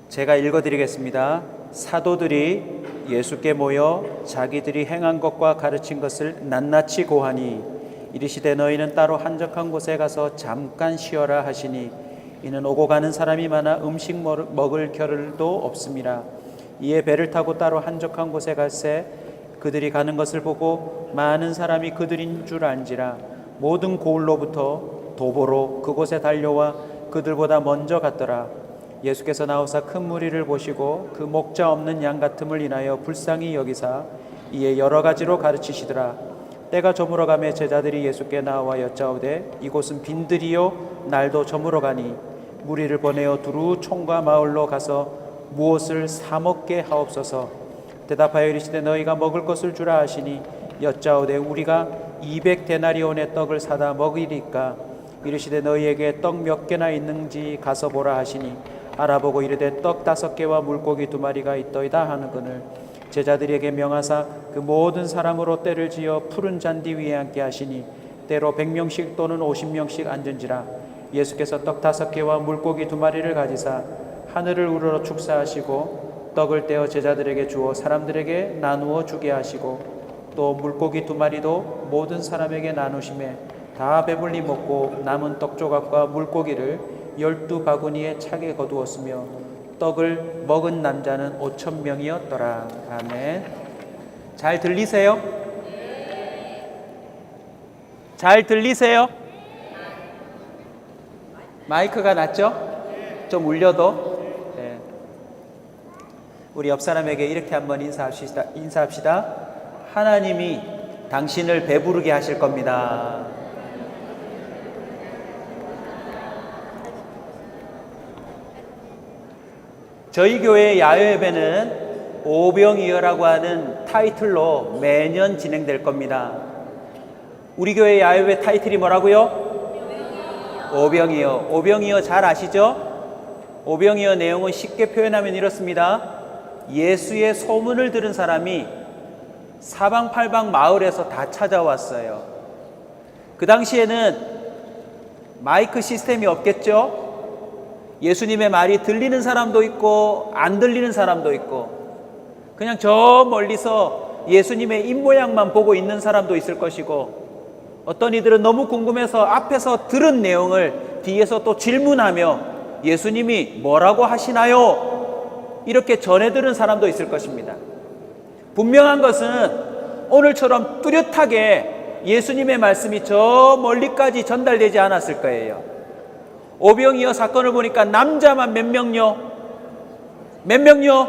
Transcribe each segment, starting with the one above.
제가 읽어드리겠습니다. 사도들이 예수께 모여 자기들이 행한 것과 가르친 것을 낱낱이 고하니 이르시되 너희는 따로 한적한 곳에 가서 잠깐 쉬어라 하시니 이는 오고 가는 사람이 많아 음식 먹을 겨를도 없음이라. 이에 배를 타고 따로 한적한 곳에 갈새 그들이 가는 것을 보고 많은 사람이 그들인 줄 안지라. 모든 고을로부터 도보로 그곳에 달려와 그들보다 먼저 갔더라. 예수께서 나오사 큰 무리를 보시고 그 목자 없는 양 같음을 인하여 불쌍히 여기사 이에 여러 가지로 가르치시더라. 때가 저물어가매 제자들이 예수께 나와 여짜오되 이곳은 빈들이요 날도 저물어가니 무리를 보내어 두루 촌과 마을로 가서 무엇을 사 먹게 하옵소서. 대답하여 이르시되 너희가 먹을 것을 주라 하시니 여짜오되 우리가 200데나리온의 떡을 사다 먹이리까. 이르시되 너희에게 떡 몇 개나 있는지 가서 보라 하시니 알아보고 이르되 떡 5개와 물고기 2마리가 있더이다 하는거늘. 제자들에게 명하사 그 모든 사람으로 때를 지어 푸른 잔디 위에 앉게 하시니 때로 100명씩 또는 50명씩 앉은지라. 예수께서 떡 5개와 물고기 2마리를 가지사 하늘을 우러러 축사하시고 떡을 떼어 제자들에게 주어 사람들에게 나누어 주게 하시고 또 물고기 2마리도 모든 사람에게 나누심에 다 배불리 먹고 남은 떡 조각과 물고기를 12바구니에 차게 거두었으며 떡을 먹은 남자는 5,000명이었더라. 아멘. 잘 들리세요? 잘 들리세요? 마이크가 낮죠? 좀 울려도. 네. 우리 옆 사람에게 이렇게 한번 인사합시다. 하나님이 당신을 배부르게 하실 겁니다. 저희 교회 야외예배는 오병이어라고 하는 타이틀로 매년 진행될 겁니다. 우리 교회 야외예배 타이틀이 뭐라고요? 오병이어. 오병이어 잘 아시죠? 오병이어 내용은 쉽게 표현하면 이렇습니다. 예수의 소문을 들은 사람이 사방팔방 마을에서 다 찾아왔어요. 그 당시에는 마이크 시스템이 없겠죠? 예수님의 말이 들리는 사람도 있고 안 들리는 사람도 있고 그냥 저 멀리서 예수님의 입모양만 보고 있는 사람도 있을 것이고 어떤 이들은 너무 궁금해서 앞에서 들은 내용을 뒤에서 또 질문하며 예수님이 뭐라고 하시나요? 이렇게 전해 들은 사람도 있을 것입니다. 분명한 것은 오늘처럼 뚜렷하게 예수님의 말씀이 저 멀리까지 전달되지 않았을 거예요. 오병이어 사건을 보니까 남자만 몇 명요? 몇 명요?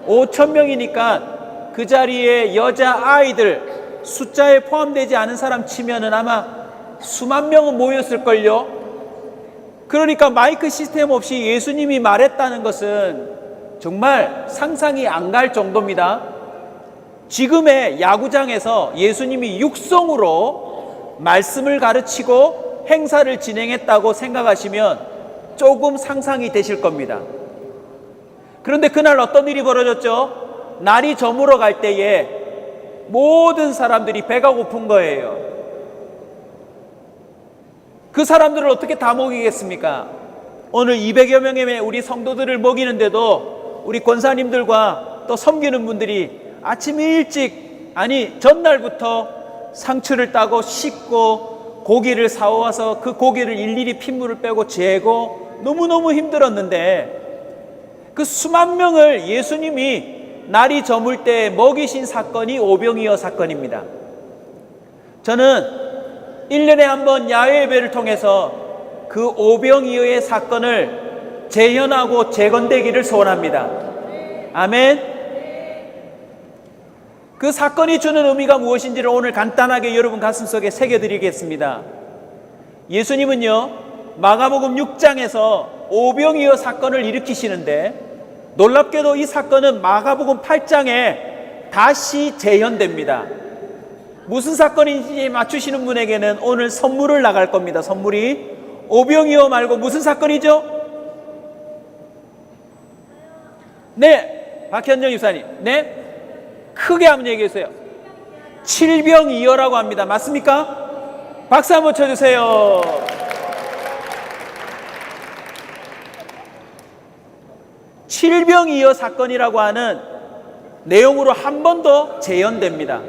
5,000명이니까 그 자리에 여자 아이들 숫자에 포함되지 않은 사람 치면은 아마 수만 명은 모였을걸요. 그러니까 마이크 시스템 없이 예수님이 말했다는 것은 정말 상상이 안 갈 정도입니다. 지금의 야구장에서 예수님이 육성으로 말씀을 가르치고 행사를 진행했다고 생각하시면 조금 상상이 되실 겁니다. 그런데 그날 어떤 일이 벌어졌죠? 날이 저물어 갈 때에 모든 사람들이 배가 고픈 거예요. 그 사람들을 어떻게 다 먹이겠습니까? 오늘 200여 명의 우리 성도들을 먹이는데도 우리 권사님들과 또 섬기는 분들이 아침 일찍, 아니 전날부터 상추를 따고 씻고 고기를 사와서 그 고기를 일일이 핏물을 빼고 재고 너무너무 힘들었는데 그 수만 명을 예수님이 날이 저물 때 먹이신 사건이 오병이어 사건입니다. 저는 1년에 한 번 야외 예배를 통해서 그 오병이어의 사건을 재현하고 재건되기를 소원합니다. 아멘. 그 사건이 주는 의미가 무엇인지를 오늘 간단하게 여러분 가슴속에 새겨드리겠습니다. 예수님은요 마가복음 6장에서 오병이어 사건을 일으키시는데 놀랍게도 이 사건은 마가복음 8장에 다시 재현됩니다. 무슨 사건인지 맞추시는 분에게는 오늘 선물을 나갈 겁니다. 선물이 오병이어 말고 무슨 사건이죠? 네, 박현정 집사님. 네, 크게 한번 얘기해 주세요. 칠병이어라고 합니다. 맞습니까? 박수 한번 쳐주세요. 칠병이어 사건이라고 하는 내용으로 한 번 더 재현됩니다.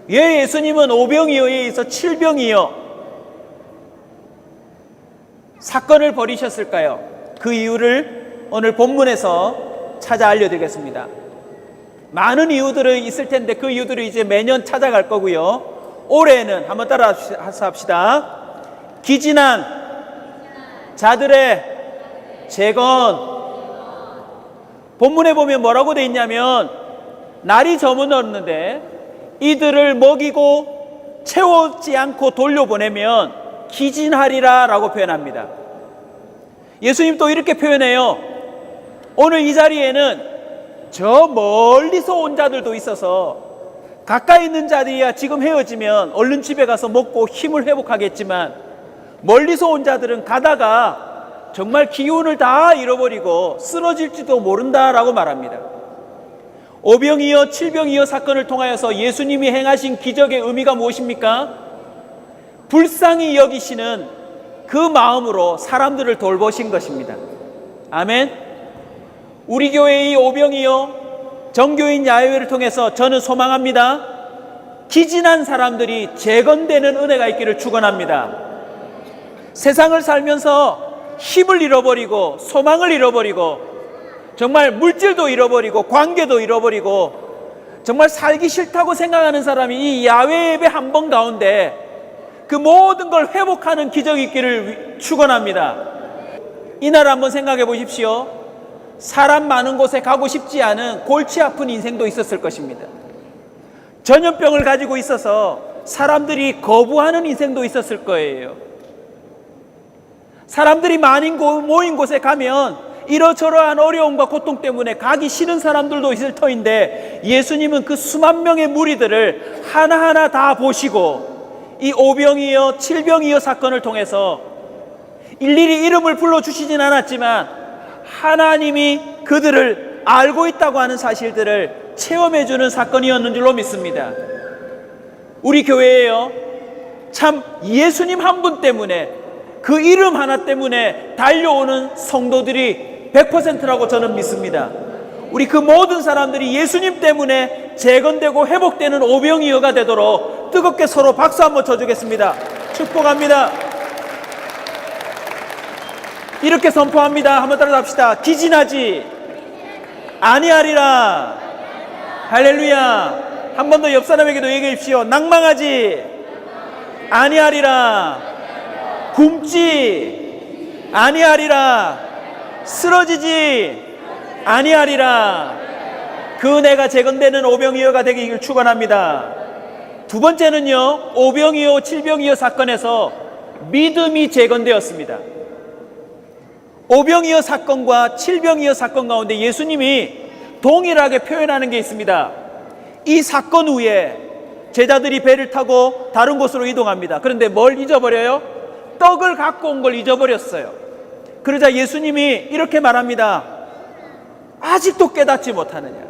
왜 예수님은 오병이어에 있어 칠병이어 사건을 벌이셨을까요? 그 이유를 오늘 본문에서 찾아 알려드리겠습니다. 많은 이유들이 있을 텐데 그 이유들을 이제 매년 찾아갈 거고요. 올해는 한번 따라서 합시다. 기진한 자들의 재건. 본문에 보면 뭐라고 돼 있냐면 날이 저물었는데 이들을 먹이고 채우지 않고 돌려보내면 기진하리라 라고 표현합니다. 예수님 또 이렇게 표현해요. 오늘 이 자리에는 저 멀리서 온 자들도 있어서 가까이 있는 자들이야 지금 헤어지면 얼른 집에 가서 먹고 힘을 회복하겠지만 멀리서 온 자들은 가다가 정말 기운을 다 잃어버리고 쓰러질지도 모른다라고 말합니다. 오병이어 칠병이어 사건을 통하여서 예수님이 행하신 기적의 의미가 무엇입니까? 불쌍히 여기시는 그 마음으로 사람들을 돌보신 것입니다. 아멘. 우리 교회의 오병이어 정교인 야외를 통해서 저는 소망합니다. 기진한 사람들이 재건되는 은혜가 있기를 축원합니다. 세상을 살면서 힘을 잃어버리고 소망을 잃어버리고 정말 물질도 잃어버리고 관계도 잃어버리고 정말 살기 싫다고 생각하는 사람이 이 야외 예배 한 번 가운데 그 모든 걸 회복하는 기적이 있기를 축원합니다. 이날 한번 생각해 보십시오. 사람 많은 곳에 가고 싶지 않은 골치 아픈 인생도 있었을 것입니다. 전염병을 가지고 있어서 사람들이 거부하는 인생도 있었을 거예요. 사람들이 많이 모인 곳에 가면 이러저러한 어려움과 고통 때문에 가기 싫은 사람들도 있을 터인데 예수님은 그 수만 명의 무리들을 하나하나 다 보시고 이 오병이어 칠병이어 사건을 통해서 일일이 이름을 불러주시진 않았지만 하나님이 그들을 알고 있다고 하는 사실들을 체험해주는 사건이었는 줄로 믿습니다. 우리 교회에요, 참 예수님 한 분 때문에 그 이름 하나 때문에 달려오는 성도들이 100%라고 저는 믿습니다. 우리 그 모든 사람들이 예수님 때문에 재건되고 회복되는 오병이어가 되도록 뜨겁게 서로 박수 한번 쳐주겠습니다. 축복합니다. 이렇게 선포합니다. 한번 따라 합시다. 기진하지 아니하리라. 할렐루야. 한 번 더 옆 사람에게도 얘기해 주십시오. 낭망하지 아니하리라. 굶지 아니하리라. 쓰러지지 아니하리라. 그 은혜가 재건되는 오병이어가 되기를 축원합니다. 두 번째는요, 오병이어 칠병이어 사건에서 믿음이 재건되었습니다. 오병이어 사건과 칠병이어 사건 가운데 예수님이 동일하게 표현하는 게 있습니다. 이 사건 후에 제자들이 배를 타고 다른 곳으로 이동합니다. 그런데 뭘 잊어버려요? 떡을 갖고 온 걸 잊어버렸어요. 그러자 예수님이 이렇게 말합니다. 아직도 깨닫지 못하느냐.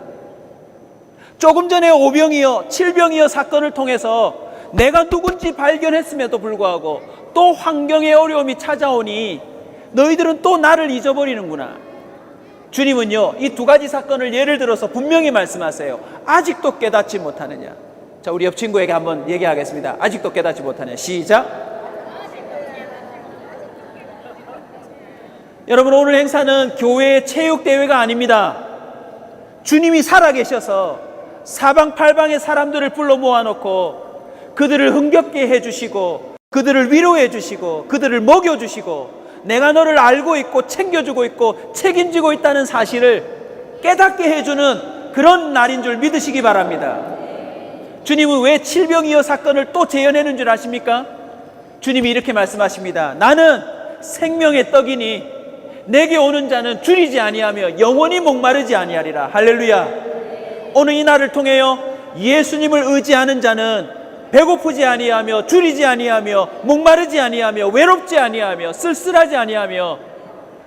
조금 전에 오병이어 칠병이어 사건을 통해서 내가 누군지 발견했음에도 불구하고 또 환경의 어려움이 찾아오니 너희들은 또 나를 잊어버리는구나. 주님은요, 이 두 가지 사건을 예를 들어서 분명히 말씀하세요. 아직도 깨닫지 못하느냐. 자, 우리 옆 친구에게 한번 얘기하겠습니다. 아직도 깨닫지 못하느냐. 시작. 여러분, 오늘 행사는 교회의 체육대회가 아닙니다. 주님이 살아계셔서 사방팔방의 사람들을 불러 모아놓고 그들을 흥겹게 해주시고 그들을 위로해 주시고 그들을 먹여주시고 내가 너를 알고 있고 챙겨주고 있고 책임지고 있다는 사실을 깨닫게 해주는 그런 날인 줄 믿으시기 바랍니다. 주님은 왜 칠병이어 사건을 또 재현하는 줄 아십니까? 주님이 이렇게 말씀하십니다. 나는 생명의 떡이니 내게 오는 자는 줄이지 아니하며 영원히 목마르지 아니하리라. 할렐루야. 오늘 이 날을 통해요, 예수님을 의지하는 자는 배고프지 아니하며 줄이지 아니하며 목마르지 아니하며 외롭지 아니하며 쓸쓸하지 아니하며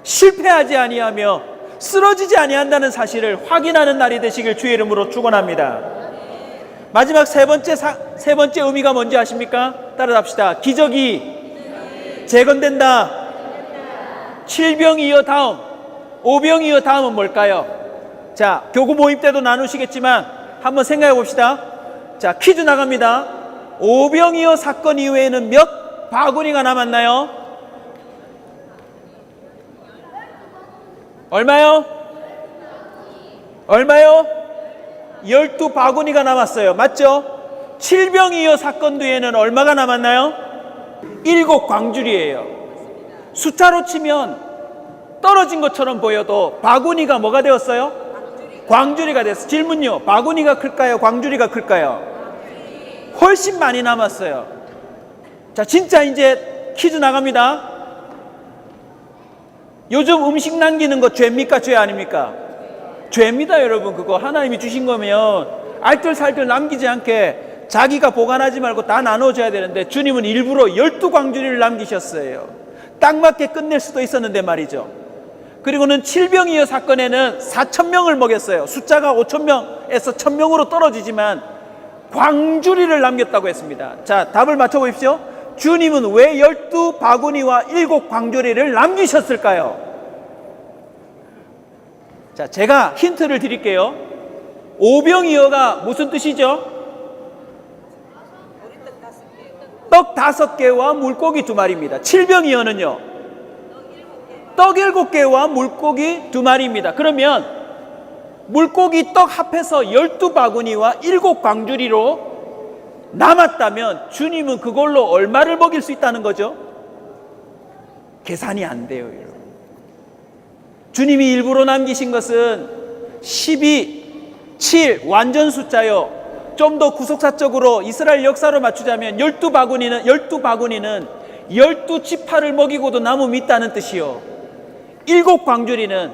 실패하지 아니하며 쓰러지지 아니한다는 사실을 확인하는 날이 되시길 주의 이름으로 축원합니다. 마지막 세 번째 의미가 뭔지 아십니까? 따라합시다. 기적이 재건된다. 칠병이어 다음 오병이어 다음은 뭘까요? 자, 교구 모임 때도 나누시겠지만 한번 생각해 봅시다. 자, 퀴즈 나갑니다. 오병이어 사건 이후에는 몇 바구니가 남았나요? 얼마요? 12바구니가 남았어요. 맞죠? 칠병이어 사건 뒤에는 얼마가 남았나요? 7광줄이에요. 숫자로 치면 떨어진 것처럼 보여도 바구니가 뭐가 되었어요? 광주리가 됐어요. 질문요. 바구니가 클까요? 광주리가 클까요? 훨씬 많이 남았어요. 자, 진짜 이제 퀴즈 나갑니다. 요즘 음식 남기는 거 죄입니까? 죄 아닙니까? 죄입니다, 여러분. 그거 하나님이 주신 거면 알뜰살뜰 남기지 않게 자기가 보관하지 말고 다 나눠줘야 되는데 주님은 일부러 12광주리를 남기셨어요. 딱 맞게 끝낼 수도 있었는데 말이죠. 그리고는 칠병이어 사건에는 4,000명을 먹였어요. 숫자가 5,000명에서 1,000명으로 떨어지지만 광주리를 남겼다고 했습니다. 자, 답을 맞춰보십시오. 주님은 왜 12바구니와 7광주리를 남기셨을까요? 자, 제가 힌트를 드릴게요. 오병이어가 무슨 뜻이죠? 떡 5개와 물고기 2마리입니다. 칠병이어는요? 떡 7개와 물고기 2마리입니다. 그러면 물고기 떡 합해서 12바구니와 7광주리로 남았다면 주님은 그걸로 얼마를 먹일 수 있다는 거죠? 계산이 안 돼요, 여러분. 주님이 일부러 남기신 것은 12, 7 완전 숫자요. 좀 더 구속사적으로 이스라엘 역사로 맞추자면 12바구니는 12지파를 먹이고도 남음이 있다는 뜻이요. 7광주리는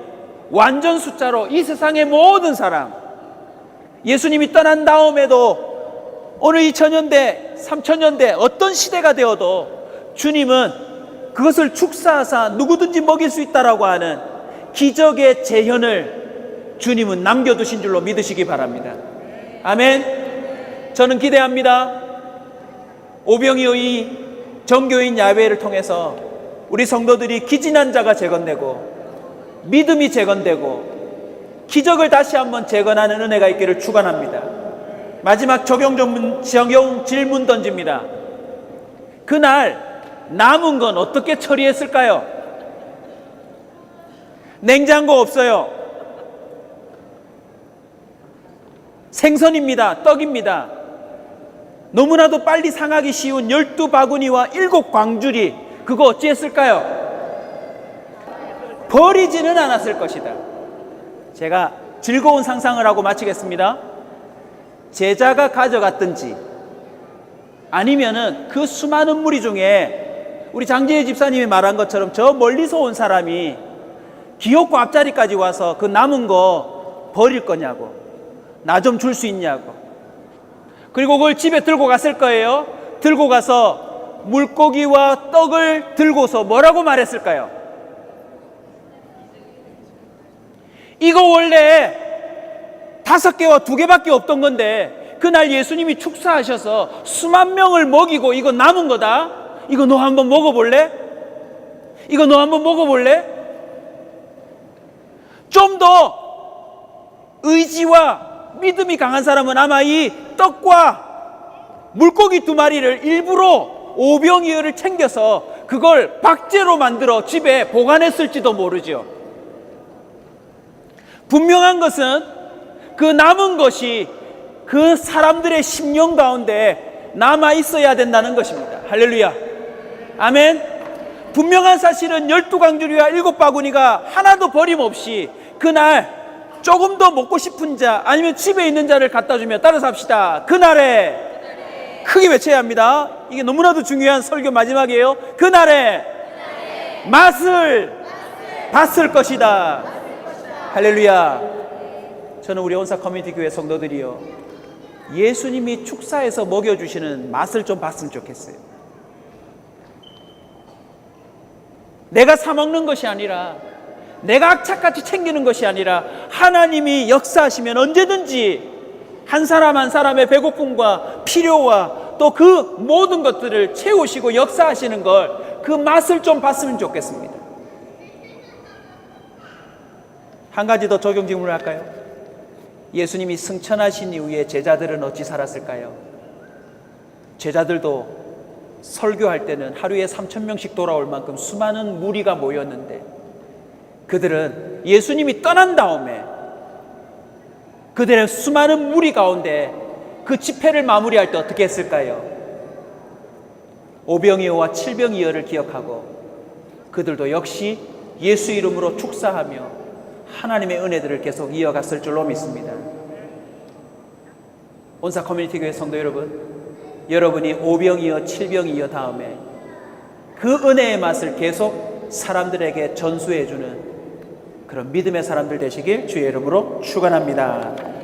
완전 숫자로 이 세상의 모든 사람, 예수님이 떠난 다음에도 오늘 2000년대, 3000년대 어떤 시대가 되어도 주님은 그것을 축사하사 누구든지 먹일 수 있다라고 하는 기적의 재현을 주님은 남겨두신 줄로 믿으시기 바랍니다. 아멘. 저는 기대합니다. 오병이어의 정교인 야훼를 통해서 우리 성도들이 기진한 자가 재건되고 믿음이 재건되고 기적을 다시 한번 재건하는 은혜가 있기를 축원합니다. 마지막 적용 질문 던집니다. 그날 남은 건 어떻게 처리했을까요? 냉장고 없어요. 생선입니다. 떡입니다. 너무나도 빨리 상하기 쉬운 12바구니와 7광주리, 그거 어찌했을까요? 버리지는 않았을 것이다. 제가 즐거운 상상을 하고 마치겠습니다. 제자가 가져갔든지 아니면은 그 수많은 무리 중에 우리 장지혜 집사님이 말한 것처럼 저 멀리서 온 사람이 기업과 앞자리까지 와서 그 남은 거 버릴 거냐고, 나 좀 줄 수 있냐고. 그리고 그걸 집에 들고 갔을 거예요. 들고 가서 물고기와 떡을 들고서 뭐라고 말했을까요? 이거 원래 5개와 2개밖에 없던 건데 그날 예수님이 축사하셔서 수만 명을 먹이고 이거 남은 거다. 이거 너 한번 먹어볼래? 이거 너 한번 먹어볼래? 좀 더 의지와 믿음이 강한 사람은 아마 이 떡과 물고기 2마리를 일부러 오병이어를 챙겨서 그걸 박제로 만들어 집에 보관했을지도 모르죠. 분명한 것은 그 남은 것이 그 사람들의 심령 가운데 남아 있어야 된다는 것입니다. 할렐루야. 아멘. 분명한 사실은 12광주리와 7바구니가 하나도 버림없이 그날 조금 더 먹고 싶은 자 아니면 집에 있는 자를 갖다 주며 따라서 합시다. 그날에 크게 외쳐야 합니다. 이게 너무나도 중요한 설교 마지막이에요. 그날에 맛을 봤을 것이다. 할렐루야. 저는 우리 온사 커뮤니티 교회 성도들이요, 예수님이 축사해서 먹여주시는 맛을 좀 봤으면 좋겠어요. 내가 사 먹는 것이 아니라, 내가 악착같이 챙기는 것이 아니라 하나님이 역사하시면 언제든지 한 사람 한 사람의 배고픔과 필요와 또 그 모든 것들을 채우시고 역사하시는 걸, 그 맛을 좀 봤으면 좋겠습니다. 한 가지 더 적용 질문을 할까요? 예수님이 승천하신 이후에 제자들은 어찌 살았을까요? 제자들도 설교할 때는 하루에 3,000명씩 돌아올 만큼 수많은 무리가 모였는데 그들은 예수님이 떠난 다음에 그들의 수많은 무리 가운데 그 집회를 마무리할 때 어떻게 했을까요? 오병이어와 칠병이어를 기억하고 그들도 역시 예수 이름으로 축사하며 하나님의 은혜들을 계속 이어갔을 줄로 믿습니다. 온사 커뮤니티 교회 성도 여러분, 여러분이 오병이어 칠병이어 다음에 그 은혜의 맛을 계속 사람들에게 전수해주는 그런 믿음의 사람들 되시길 주의 이름으로 축원합니다.